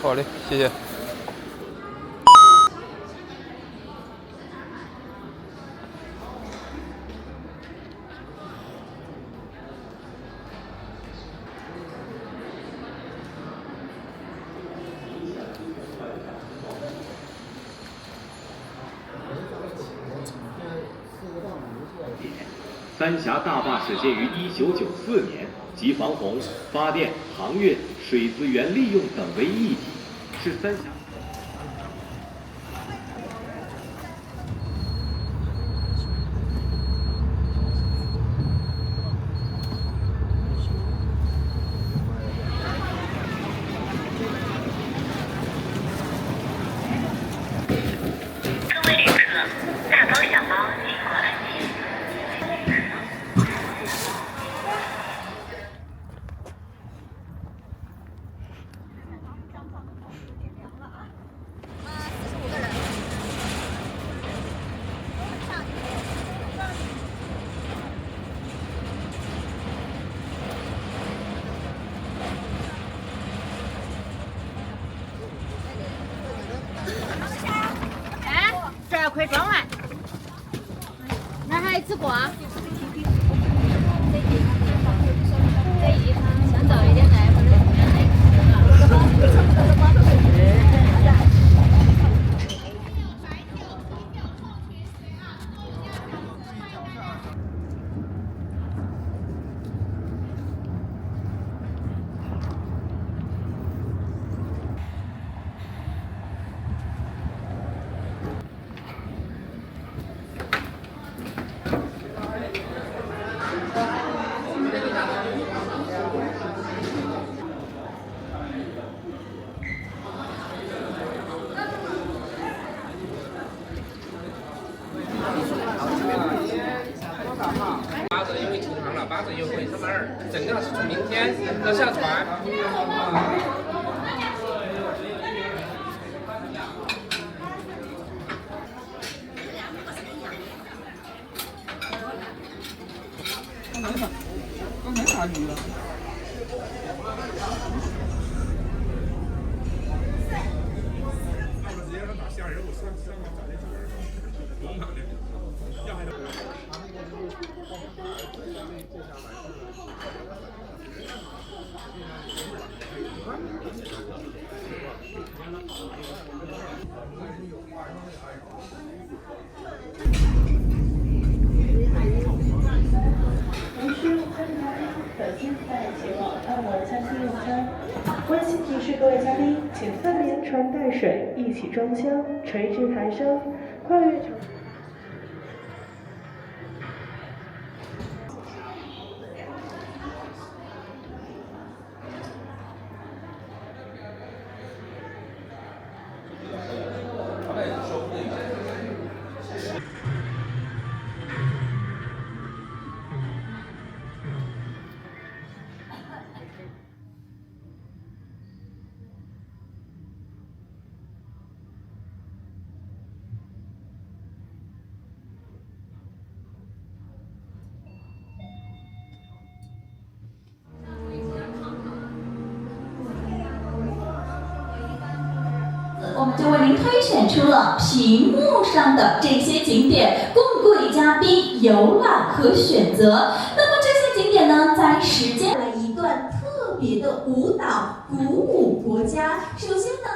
好嘞，谢谢。三峡大坝始建于1994年，集防洪、发电、航运、水资源利用等为一体，是三峡。各位旅客，大包小包请过安检。这快装完，那还吃过啊？这一趟想早一点来，或者怎么样8折优惠清仓了，8折优惠32，正好是从明天到下周二。刚才啥鱼了？温馨提示各位嘉宾，请分别传带水，一起装箱，垂直抬升，跨越长。我们就为您推选出了屏幕上的这些景点，供各位嘉宾游览和选择。那么这些景点呢，在时间来一段特别的舞蹈，鼓舞国家。首先呢。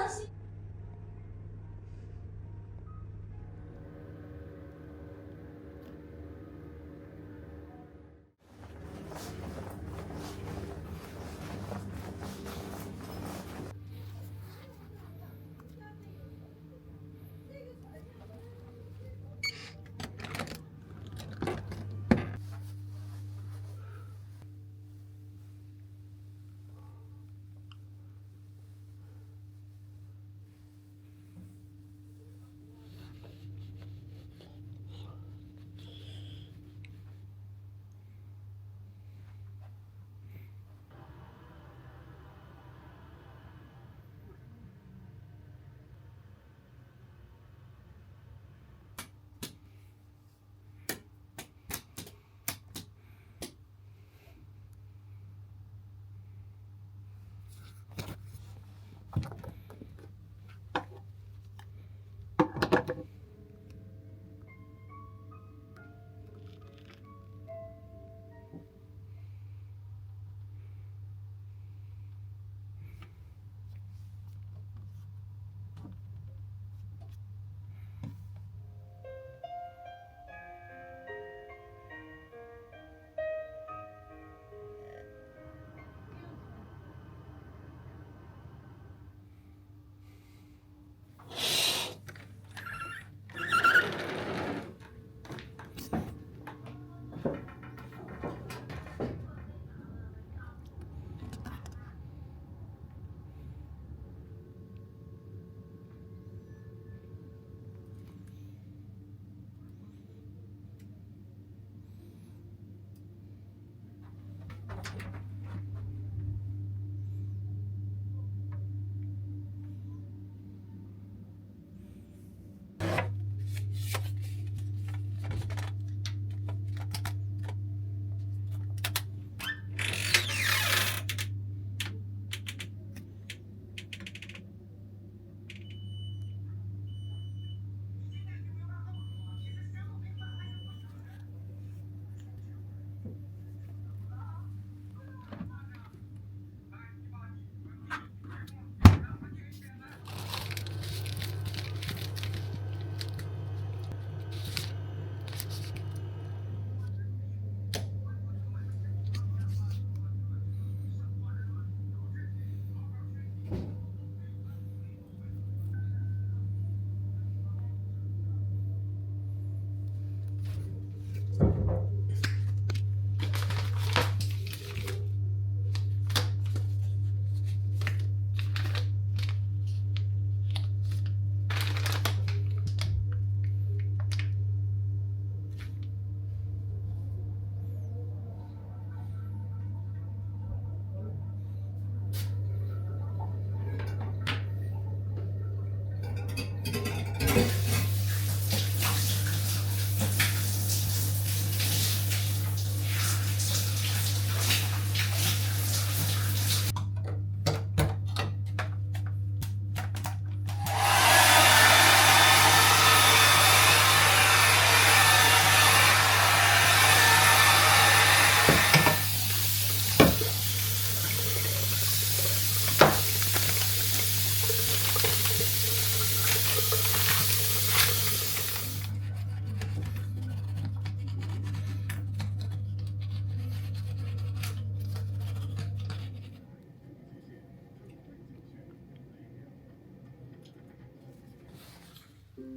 Ladies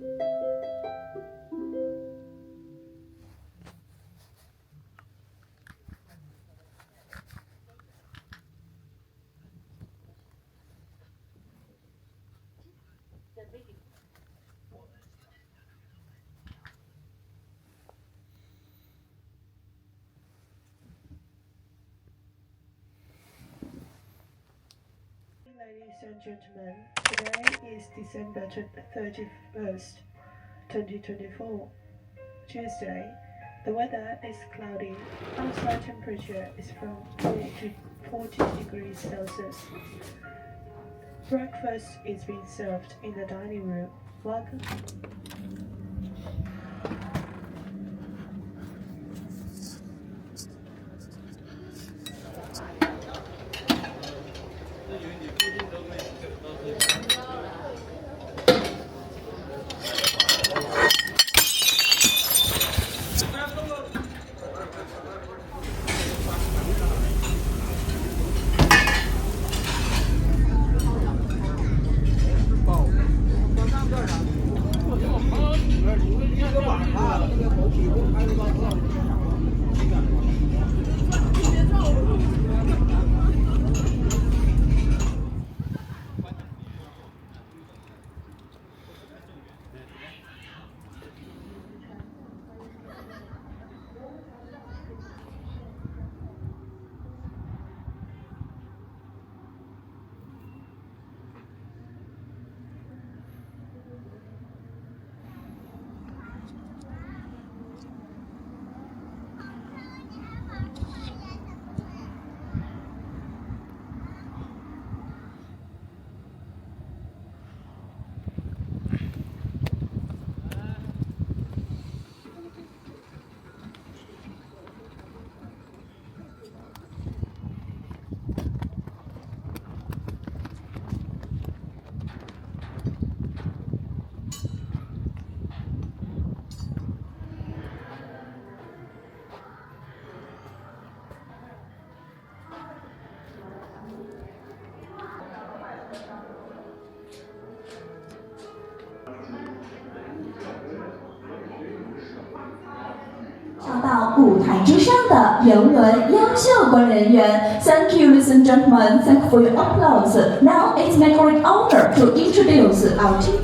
and gentlemen, today is December 31st, 2024, Tuesday. The weather is cloudy. Outside temperature is from 4 to 14 degrees Celsius. Breakfast is being served in the dining room. Welcome. 到舞台之上的游轮优秀观人员 ，Thank you, ladies and gentlemen. Thank you for your applause. Now it's my great honor to introduce our team.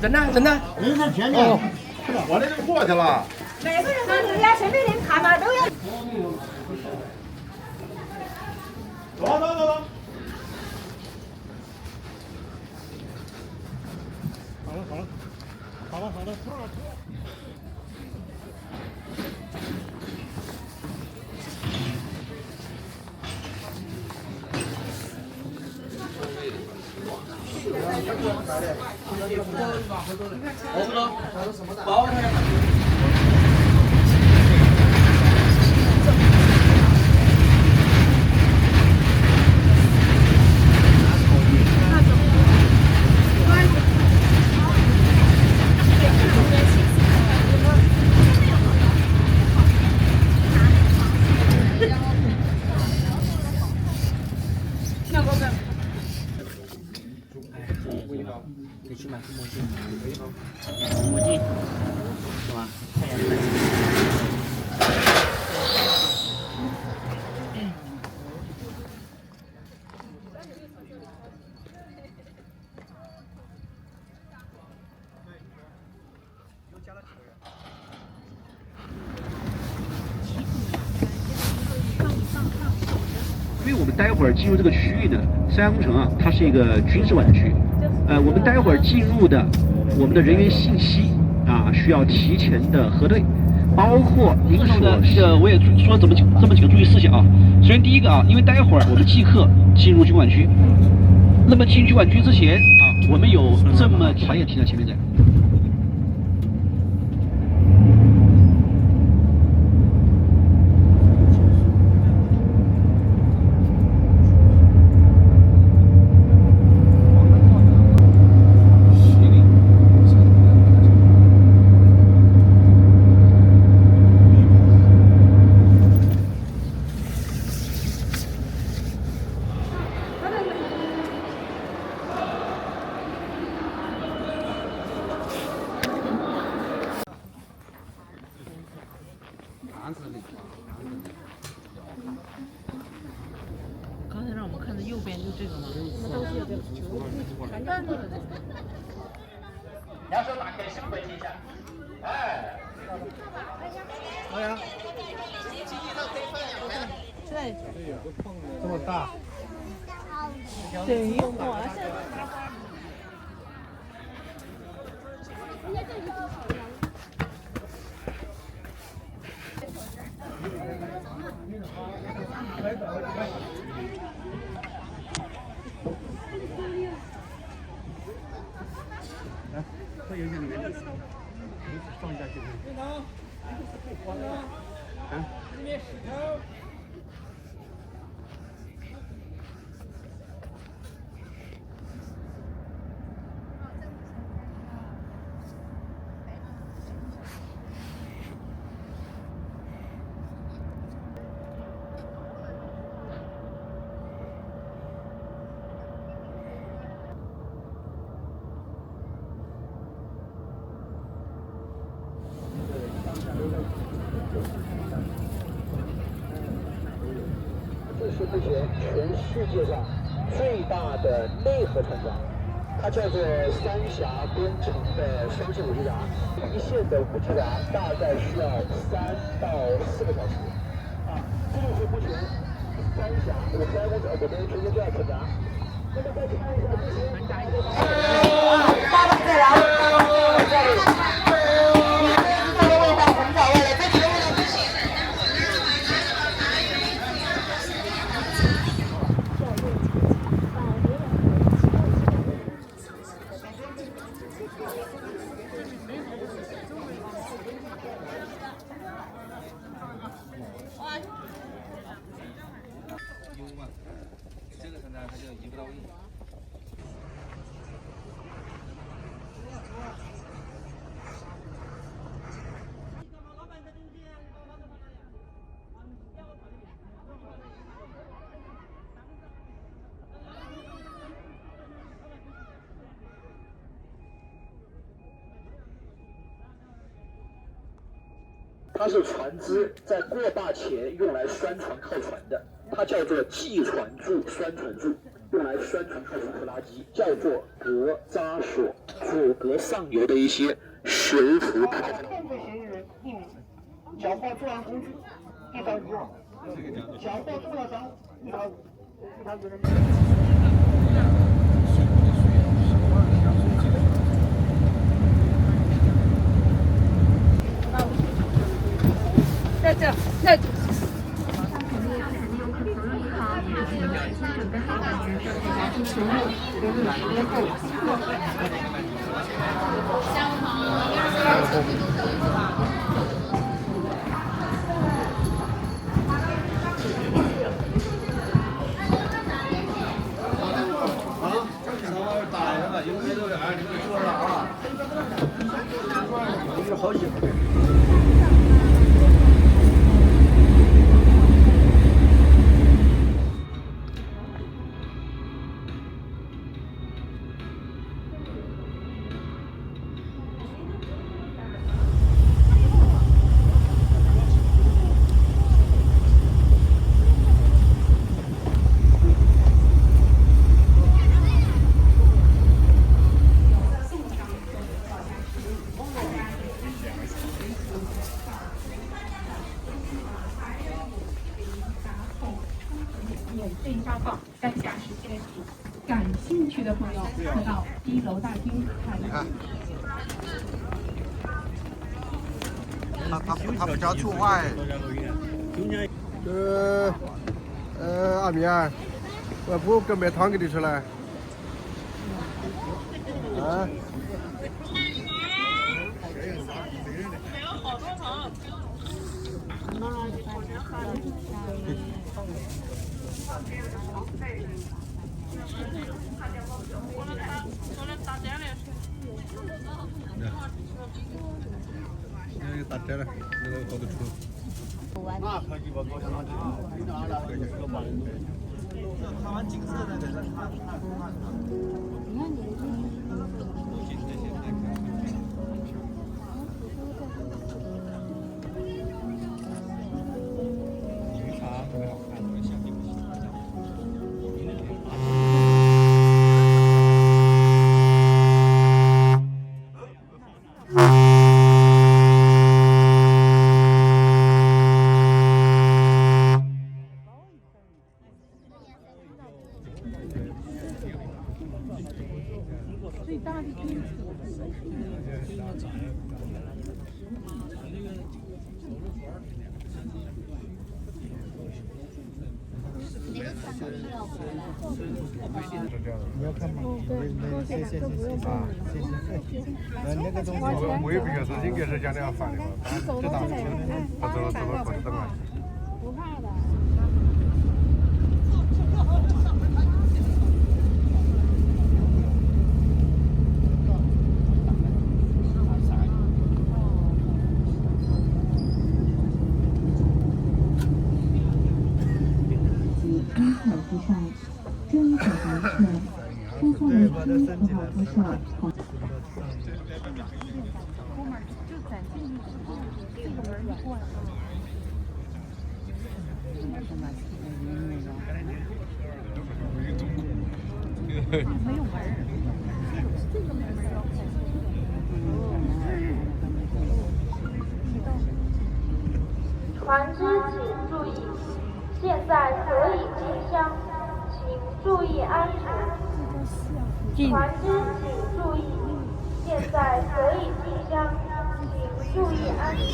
人呢？人呢？人在前面。我这就过去了。每个人都有呀，随便人看嘛都要。走走走走。好了。因为我们待会儿进入这个区域呢，3亚工程啊，它是一个军事管区，我们待会儿进入的我们的人员信息啊，需要提前的核对，包括您说的我也说这么几个注意事项啊。首先第一个啊，因为待会儿我们即刻进入军管区，那么进军管区之前啊，我们有这么船也停在前面在。右边就这个吗？两手打开，胸围一下。哎。好呀。对。这么大。等一会儿。来，这邮件里面放一下就可以。啊。这是目前全世界上最大的内河船长，它叫做三峡工程的双线五级闸，一线的五级闸大概需要3到4个小时。这就是目前三峡我们全球最大船闸。那么再看一下这些。这个船长他就一步到位。它是船只在过坝前用来拴船靠船的，它叫做系船柱、拴船柱，用来拴船靠船拖拉机，叫做格扎索，阻隔上游的一些悬浮开发。控制嫌疑人匿名，缴获作案工具1到1万，缴获重要赃1到5，其他责任。在这，在。好几。免费发放3峡时间图，感兴趣的朋友可到1楼大厅看。他比较出坏。阿米儿，我不跟买汤给你吃了。啊？好多糖。那个打折了，那个好多车。那可鸡巴高兴了，这哪了？看完景色那个看。鱼茶特别好看，这个香鸡不行。最大的军你要看吗？谢谢啊，谢谢。那个东西我也不晓得，应该是家里要发的嘛，就当天他走过去等啊。不怕的。中小白车，车上的车不好不少。就咱进去之后，这个门一关。没有门儿，这个门要开。船只请注意，现在可以进箱，请注意安全。船只请注意，现在可以进箱，请注意安全。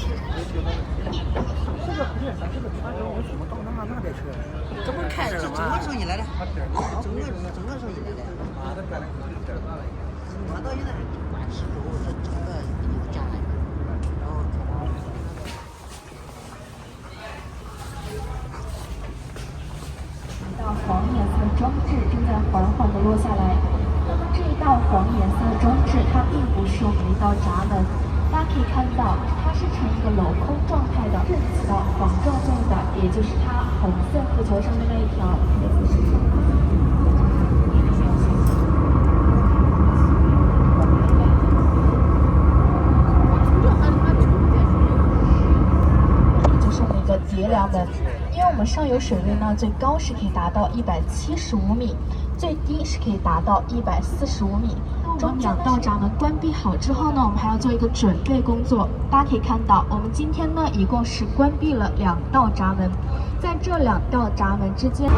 这个不是，咱这个船我怎么到那边去了？这不是开着了吗？整个时候你来的，整个时候你来的。我到现在晚10周，这整个加来，然后。一道黄颜色装置正在缓缓地落下来。那么这一道黄颜色装置，它并不是我们的一道闸门，大家可以看到，它是呈一个镂空状态的，是起到防撞作用的，也就是它红色浮球上面那一条。就是我们一个叠梁门。因为我们上游水位呢，最高是可以达到175米，最低是可以达到145米。中2道闸门关闭好之后呢，我们还要做一个准备工作。大家可以看到，我们今天呢一共是关闭了2道闸门，在这2道闸门之间，开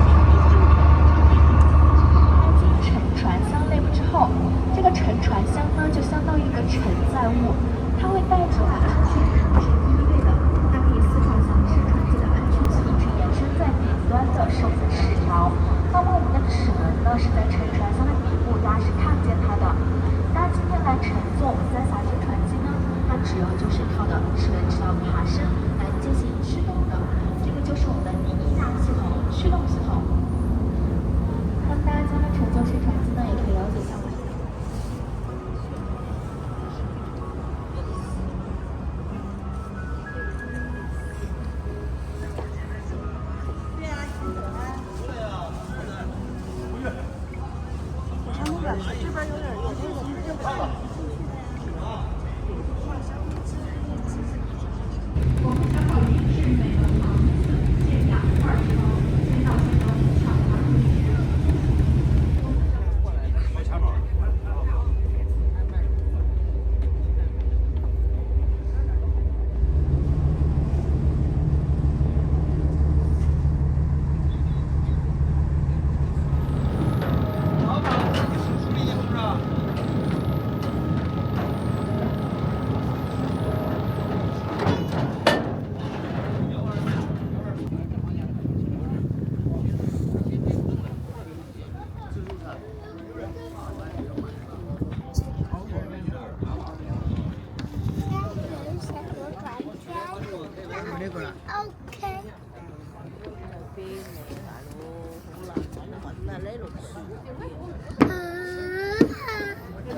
进沉船箱内部之后，这个沉船箱呢就相当于一个承载物，它会带出来安全绳是第一位的。大家可以思考一下，是船体的安全器是延伸在顶端的绳子10条，那么我们的齿轮呢是在沉船箱的底部，大家是看见它的。大家今天来乘坐我们3峡之船机呢，它主要就是靠的齿轮是要爬升来进行驱动的，这个就是我们的第1大系统驱动系统。那么大家将来乘坐这船机呢，也可以了解一下我们。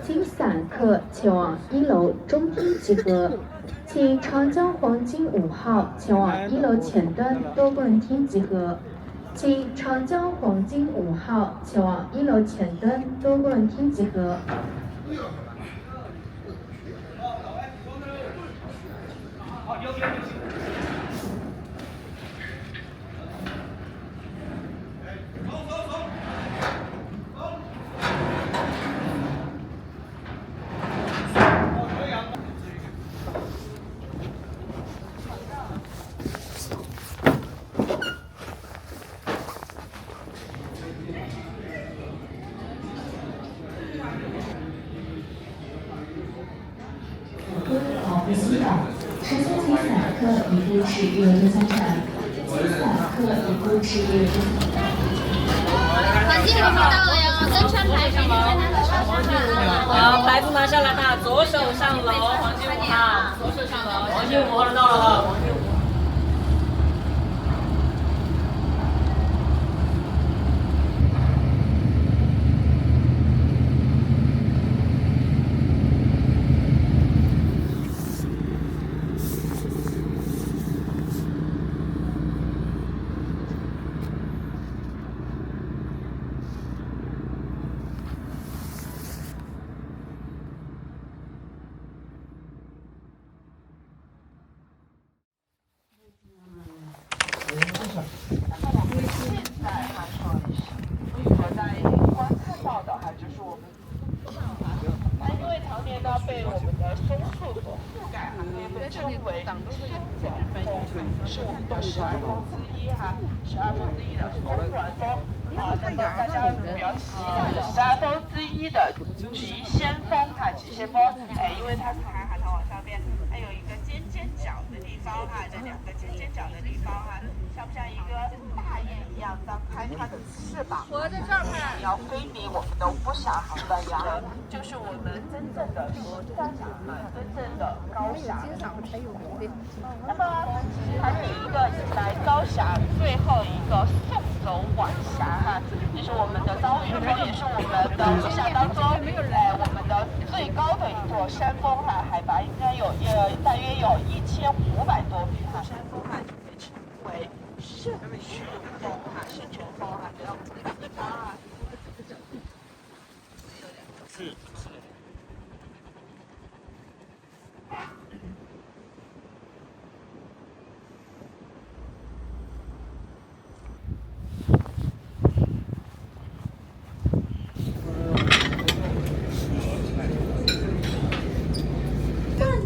请散客前往1楼中厅集合，请长江黄金5号前往1楼前端多功能厅集合，请长江黄金5号前往1楼前端多功能厅集合。克一部至1元3成，300克一部至1元3成。环境我们到了哟，跟穿牌上楼。好，牌子拿下来哈，左手上楼，黄金5号，左手上楼，黄金5号到了哈。被我们的松树所覆盖哈，所以被称为深卷风，是我们的12风之一哈，12风之一的松软风啊，那么大家比较期待的12风之一的极先锋哈，极先锋，因为它从海棠往上面，它有一个尖尖角的地方哈，这2个尖尖角的地方哈，像不像一个大雁一样张开它的翅膀？我在这儿看，要飞离我们的乌峡航的洋，就是我们真正的山峡真正的高峡。那么还有一个来高峡最后一个送走晚霞哈，这是我们的张玉峰，也是我们的乌峡当中我们的最高的一座山峰哈，海拔应该有大约有1500多米哈，山峰哈就被称为圣泉峰哈，圣泉峰哈，这样子的地方啊。是。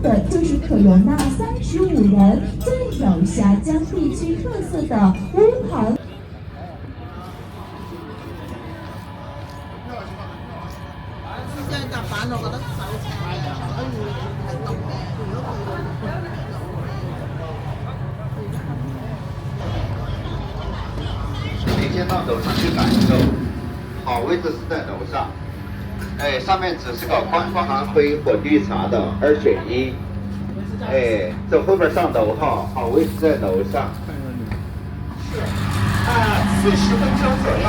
的就是可容纳35人，最有峡江地区特色的乌篷。您先到楼上去感受，好位置是在楼上。上面只是个官方安徽火炬茶的2选1，这后边上楼哈，好位置在楼上。是，40分钟左右，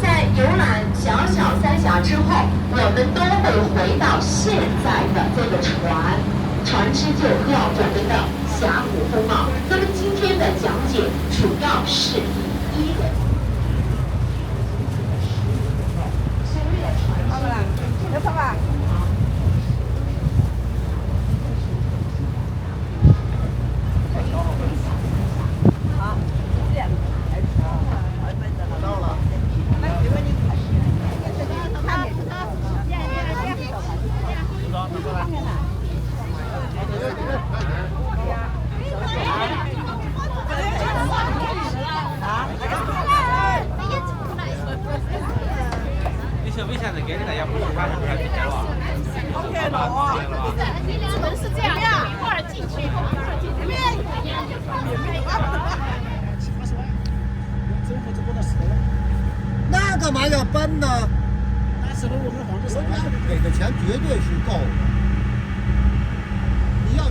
在游览小小三峡之后，我们都会回到现在的这个船只就要我们的峡谷风貌。那么今天的讲解主要是以1人。有什么？好，这样。到了。你是为啥子给大家不是发出来比较啊？开了啊！门是这样，一会儿进去，那干嘛要搬呢？那时候我们黄志生给的钱绝对是够的。你要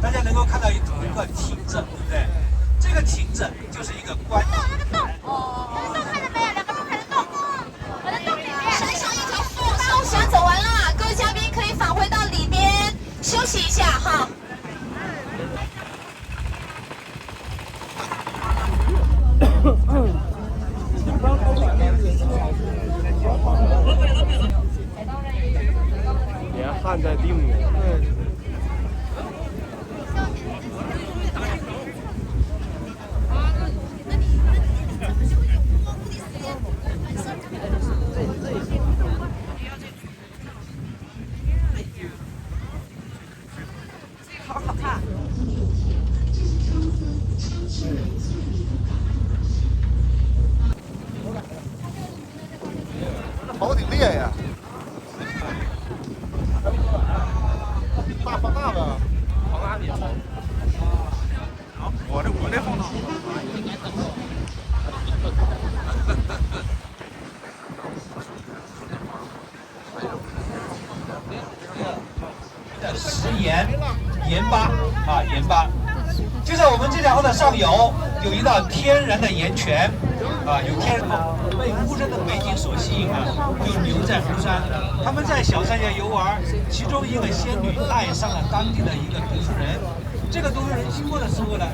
大家能够看到一个亭子，对不对？这个亭子就是一个观景台。看着没有？2个洞还能动，我的洞里面。山上一条路，高峡走完了，各位嘉宾可以返回到里边休息一下哈。连汉在地母。爷呀！大放大的，放哪里？好，我的放大。食盐巴啊，盐巴。就在我们这条河的上游，有一道天然的盐泉啊，有天然被巫山的美景所吸引啊，就留在巫山。他们在小三峡游玩，其中一个仙女爱上了当地的一个读书人，这个读书人经过的时候呢。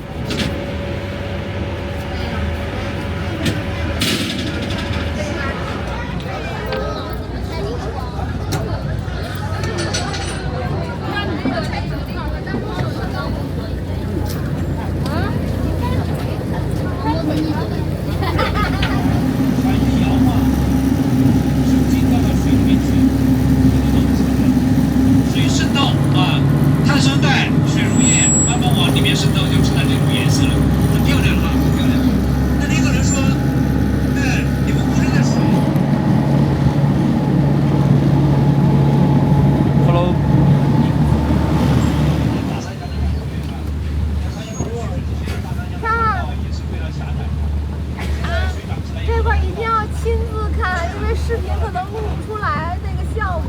水渗透啊，碳酸钙、水溶液慢慢往里面渗透，就成了这种颜色了，很漂亮啊，很漂亮。那也有人说，你们巫山的水 ，Hello。这块一定要亲自看，因为视频可能录不出来那个效果。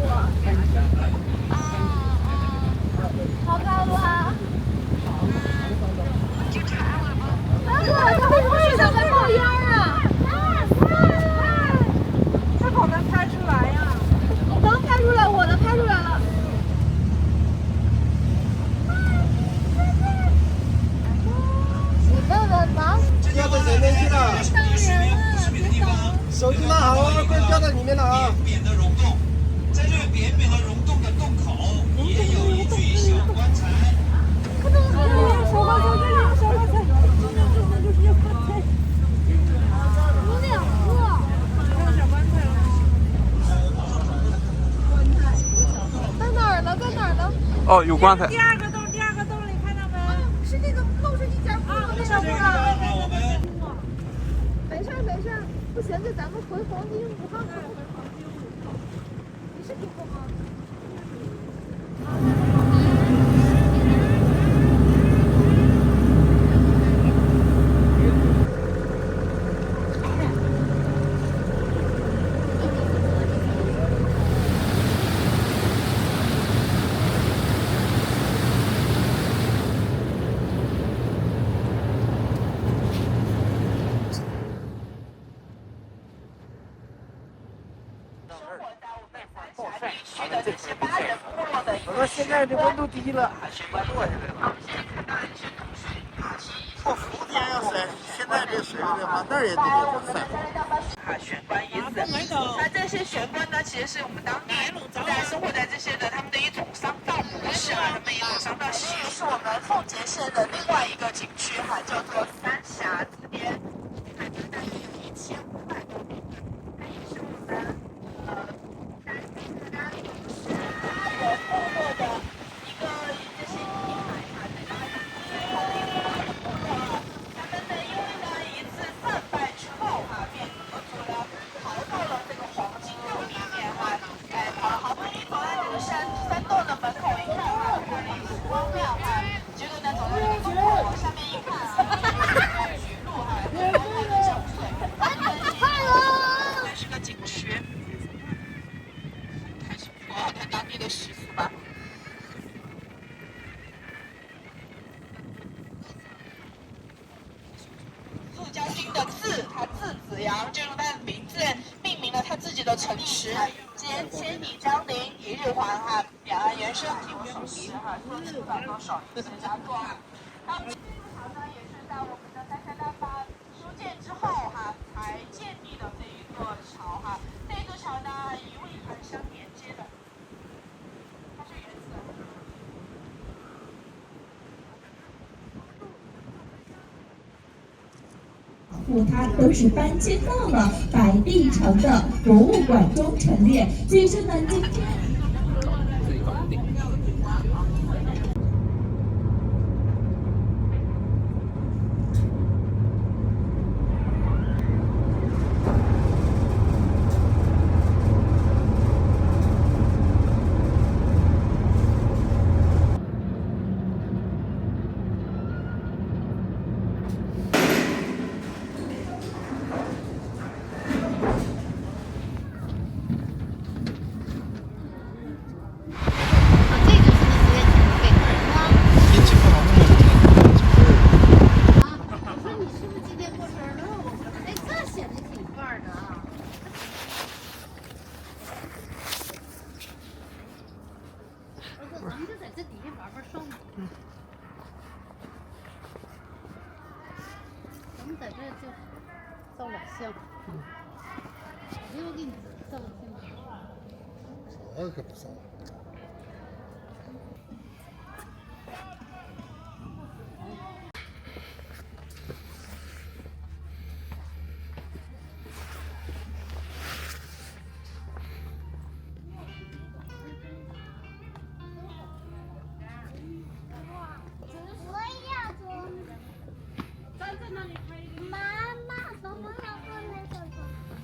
好看吧？为什么水在冒烟啊？它好难拍出来呀！能拍出来，我能拍出来了。你问问吧。掉到谁面去了？手机拿好啊，不然掉到里面了啊！扁的溶洞，在这个扁扁的溶洞的洞口也有一具小棺材。看到没有？小棺材，这里有小棺材，真的就是有棺材，有2个。看到小棺材了吗？在哪儿呢？在哪儿呢？哦，有棺材。第二个洞里看到没？是那个露着一截骨头那个吗？没事，不行就咱们回黄金5号口。你是听过吗？现在这温度低了，福建要是现在这水的话，那儿也得晒。玄关意思，它这些玄关呢，其实是我们当地在生活在这些的他们的一种商道模式啊，他们一种商道习俗。是我们奉节县的另外一个景区哈，叫做三峡这边，海拔大概有1500多米，它也是我们南京的部落的一个这些遗骸哈，在那里，所以很多部落他们呢，因为呢一次战败之后哈，便合作了，逃到了这个黄金洞里面哈，好不容易走到这个山洞的门口一看哈，看了一股光亮哈，结果呢走到这个洞口往下面一看啊，绝路哈，江水，这是个景区。看当地的习俗吧。陆家军的字，他字子阳，就用他的名字命名了他自己的城池。兼千里江陵一日还哈，两岸猿声啼不住啼哈，多吃饭多少一些佳作哈。他们这个桥呢，也是在我们的三峡大坝修建之后哈，才建立的这一座桥哈。这座桥呢，以渭潭相连接的。它都是搬迁到了白帝城的博物馆中陈列。所以说呢，今天。这可不少。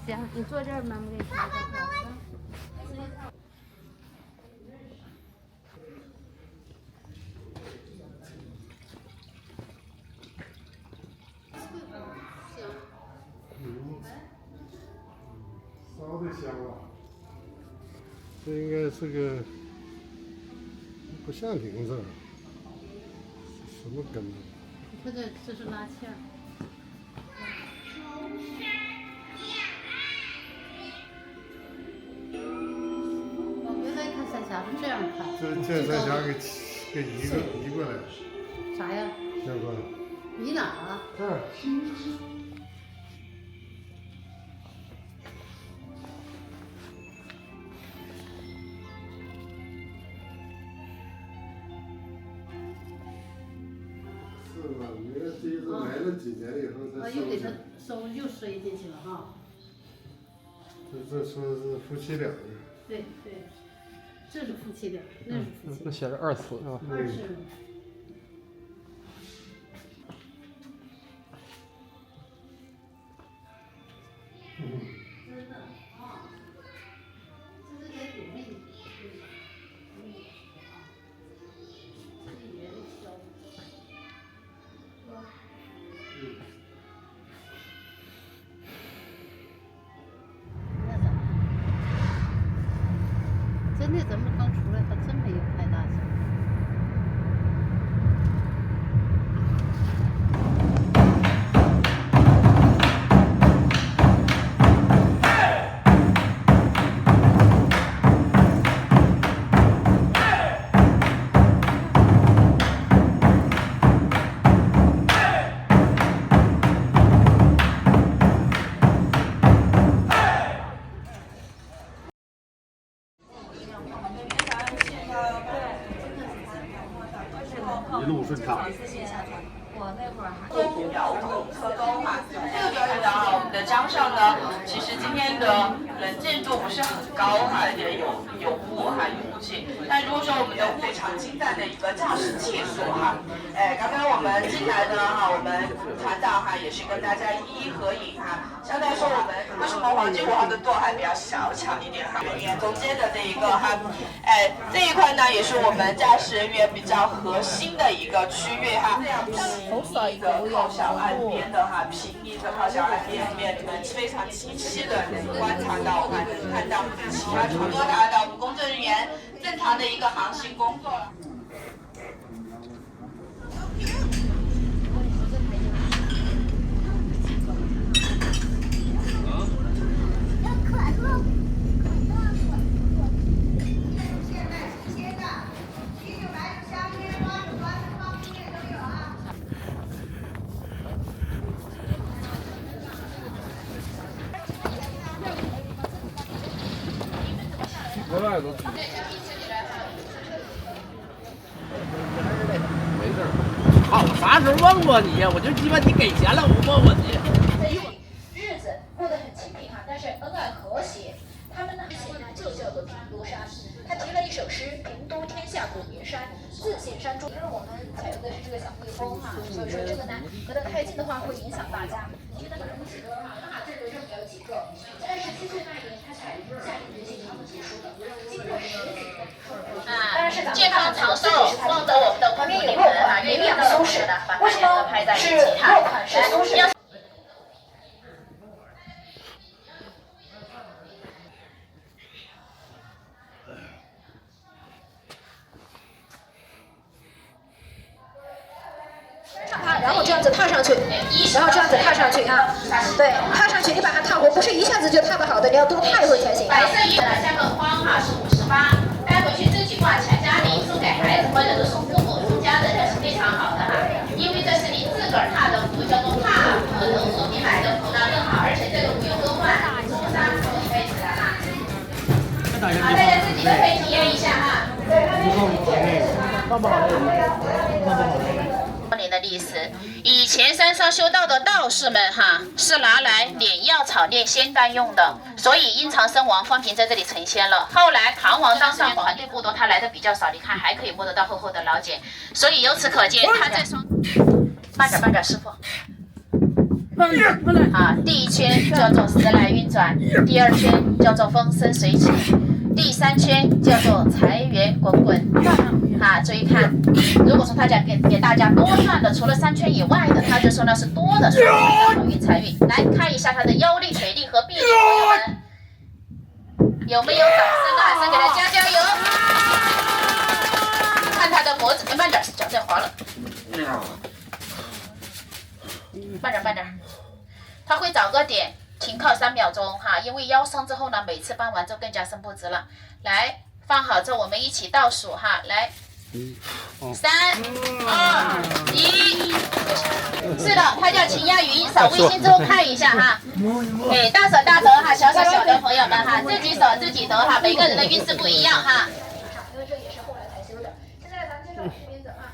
行，你坐这儿，妈妈给你拍个照。烧的香啊！这应该是个不像铃子，什么根？这是拉纤。是这样看，这三峡给移过来，啥呀？下关。移哪儿啊？这儿。是吧？你看这次来了几年以后，再又给他又塞进去了哈。这说是夫妻俩的。对对。这是夫妻俩，那是夫妻。那写着2次是吧？2次。真的啊，这是得努力。真的，咱们刚出来，还真没有太大声。一路顺畅。我那会儿还摇头特工哈，这个表演呢，我们的江上呢，其实今天的能见度不是很高哈，也有雾哈，有雾气。但如果说我们的非常精湛的一个驾驶技术哈，刚刚我们进来的哈，我们团长哈也是跟大家一一合影哈。相对来说，我们为什么黄金5号的舵还比较小巧一点哈？中间的这一个哈，这一块呢也是我们驾驶人员比较核心的一个区域哈。平移的靠小岸边的哈，平移的靠小岸边你们非常清晰的观察到哈，能看到其他船舶达到我们工作人员正常的一个航行工作。没事儿，我啥时候问过你呀？我就鸡巴你给钱了，我问我你。日子过得很清贫哈，但是恩爱和谐。他们呢就叫做平都山。他提了一首诗：平都天下古名山，自显山中。因为我们采用的是这个小蜜蜂哈，所以说这个呢隔得太近的话会影响大家。觉得有几个哈，那这个上面有几个。17岁那年，他才下定决心长途结束的，经过10几年。健康长寿，旺得我们的旁边有落款，没两苏轼的，为什么是落款是苏轼？然后这样子踏上去，然后这样子踏上去啊，对，踏上去你把它踏活，不是一下子就踏得好的，你要多踏一会才行。白色衣的下个框哈是58，带回去自己挂起来家里送给孩子或者是送父母送家人，这是非常好的哈，因为这是你自个儿踏的服，叫做踏服，能说比买的服呢更好，而且这个不用更换，中山服可以大家自己都可以体验一下哈。多年的历史，以前山上修道的道士们哈是拿来碾药草炼仙丹用的，所以阴长生王方平在这里成仙了。后来唐王当上皇，团队不多，他来的比较少，你看还可以摸得到厚厚的老茧，所以由此可见他在双。慢点，师傅。啊，第一圈叫做时来运转，第二圈叫做风生水起，第三圈叫做财源滚滚。啊，注意看，如果说他讲给大家多赚的，除了3圈以外的，他就说那是多的，说好运财运。来看一下他的腰力、腿力和臂力，朋友们，有没有掌声啊？先给他加油！看他的脖子，慢点，脚在滑了。慢点，他会找个点停靠3秒钟哈，因为腰伤之后呢，每次搬完之后更加伸不直了。来，放好之后我们一起倒数哈，来，3、2、1，是的，他叫秦亚云，扫微信之后看一下哈。对，大手大得哈，小的朋友们哈，自己手自己得哈，每个人的运势不一样哈。因为这也是后来才修的。现在咱们介绍这边的啊。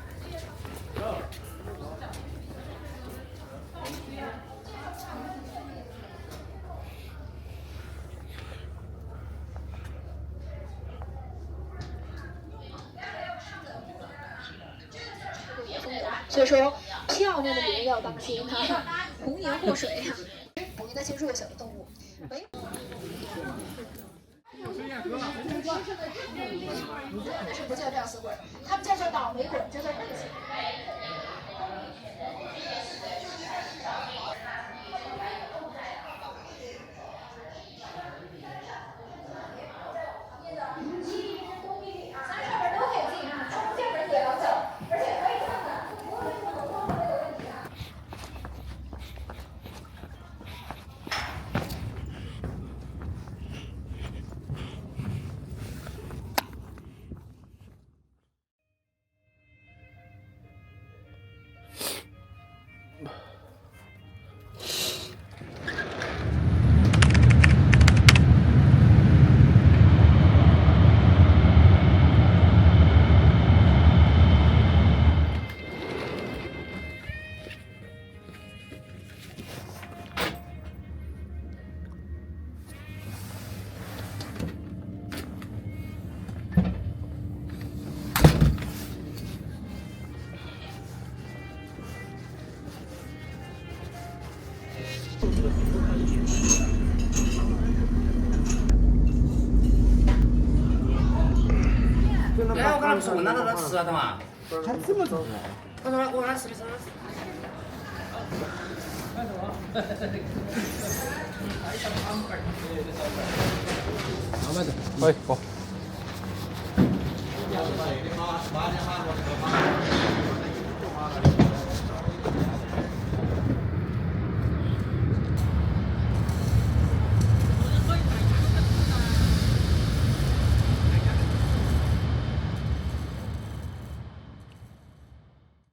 所以说，漂亮的人要当心哈，红颜祸水哈。捕鱼那些弱小的动物，没。不叫吊死鬼，他们叫做倒霉鬼，叫做棍子。哎，我刚才说问他在吃了的嘛？还这么早？我让他吃没吃？哎，好。好。